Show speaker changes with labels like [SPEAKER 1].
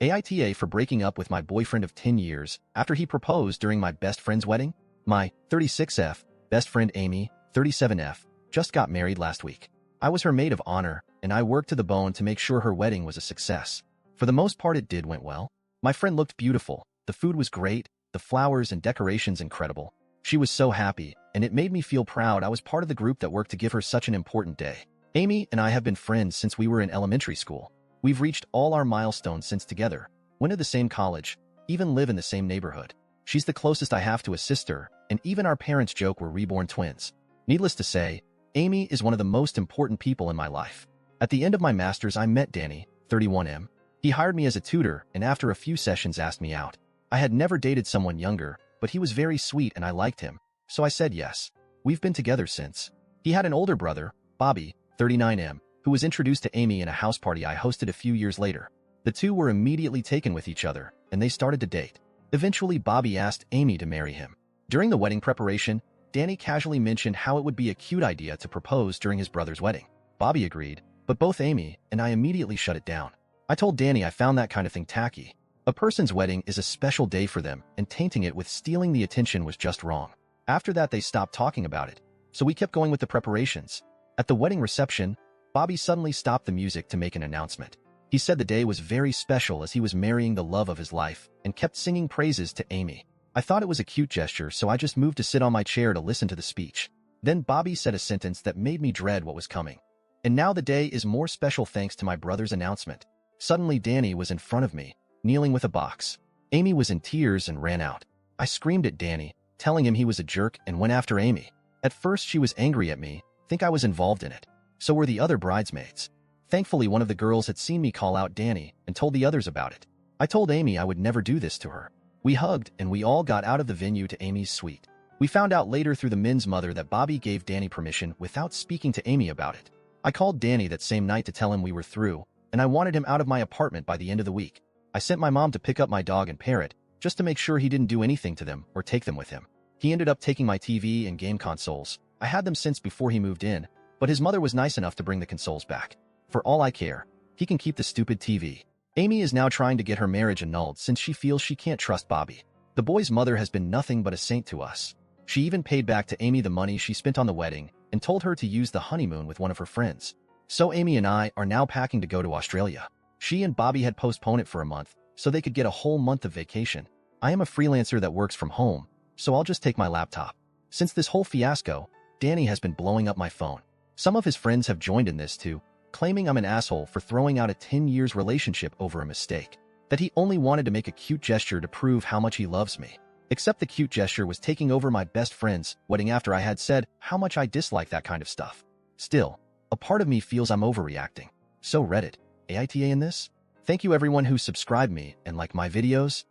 [SPEAKER 1] AITA for breaking up with my boyfriend of 10 years after he proposed during my best friend's wedding. My 36F best friend Amy, 37F, just got married last week. I was her maid of honor, and I worked to the bone to make sure her wedding was a success. For the most part, it went well. My friend looked beautiful, the food was great, the flowers and decorations incredible. She was so happy, and it made me feel proud I was part of the group that worked to give her such an important day. Amy and I have been friends since we were in elementary school. We've reached all our milestones since together, went to the same college, even live in the same neighborhood. She's the closest I have to a sister, and even our parents joke we're reborn twins. Needless to say, Amy is one of the most important people in my life. At the end of my master's, I met Danny, 31M. He hired me as a tutor, and after a few sessions asked me out. I had never dated someone younger, but he was very sweet and I liked him, so I said yes. We've been together since. He had an older brother, Bobby, 39M, who was introduced to Amy in a house party I hosted a few years later. The two were immediately taken with each other, and they started to date. Eventually, Bobby asked Amy to marry him. During the wedding preparation, Danny casually mentioned how it would be a cute idea to propose during his brother's wedding. Bobby agreed, but both Amy and I immediately shut it down. I told Danny I found that kind of thing tacky. A person's wedding is a special day for them, and tainting it with stealing the attention was just wrong. After that, they stopped talking about it, so we kept going with the preparations. At the wedding reception, Bobby suddenly stopped the music to make an announcement. He said the day was very special as he was marrying the love of his life, and kept singing praises to Amy. I thought it was a cute gesture, so I just moved to sit on my chair to listen to the speech. Then Bobby said a sentence that made me dread what was coming. And now the day is more special thanks to my brother's announcement. Suddenly, Danny was in front of me, kneeling with a box. Amy was in tears and ran out. I screamed at Danny, telling him he was a jerk, and went after Amy. At first, she was angry at me, think I was involved in it. So were the other bridesmaids. Thankfully, one of the girls had seen me call out Danny and told the others about it. I told Amy I would never do this to her. We hugged, and we all got out of the venue to Amy's suite. We found out later through the men's mother that Bobby gave Danny permission without speaking to Amy about it. I called Danny that same night to tell him we were through, and I wanted him out of my apartment by the end of the week. I sent my mom to pick up my dog and parrot, just to make sure he didn't do anything to them or take them with him. He ended up taking my TV and game consoles. I had them since before he moved in, but his mother was nice enough to bring the consoles back. For all I care, he can keep the stupid TV. Amy is now trying to get her marriage annulled since she feels she can't trust Bobby. The boy's mother has been nothing but a saint to us. She even paid back to Amy the money she spent on the wedding and told her to use the honeymoon with one of her friends. So Amy and I are now packing to go to Australia. She and Bobby had postponed it for a month so they could get a whole month of vacation. I am a freelancer that works from home, so I'll just take my laptop. Since this whole fiasco, Danny has been blowing up my phone. Some of his friends have joined in this too, claiming I'm an asshole for throwing out a 10 years relationship over a mistake. That he only wanted to make a cute gesture to prove how much he loves me. Except the cute gesture was taking over my best friend's wedding after I had said how much I dislike that kind of stuff. Still, a part of me feels I'm overreacting. So Reddit, AITA in this? Thank you everyone who subscribed me and liked my videos.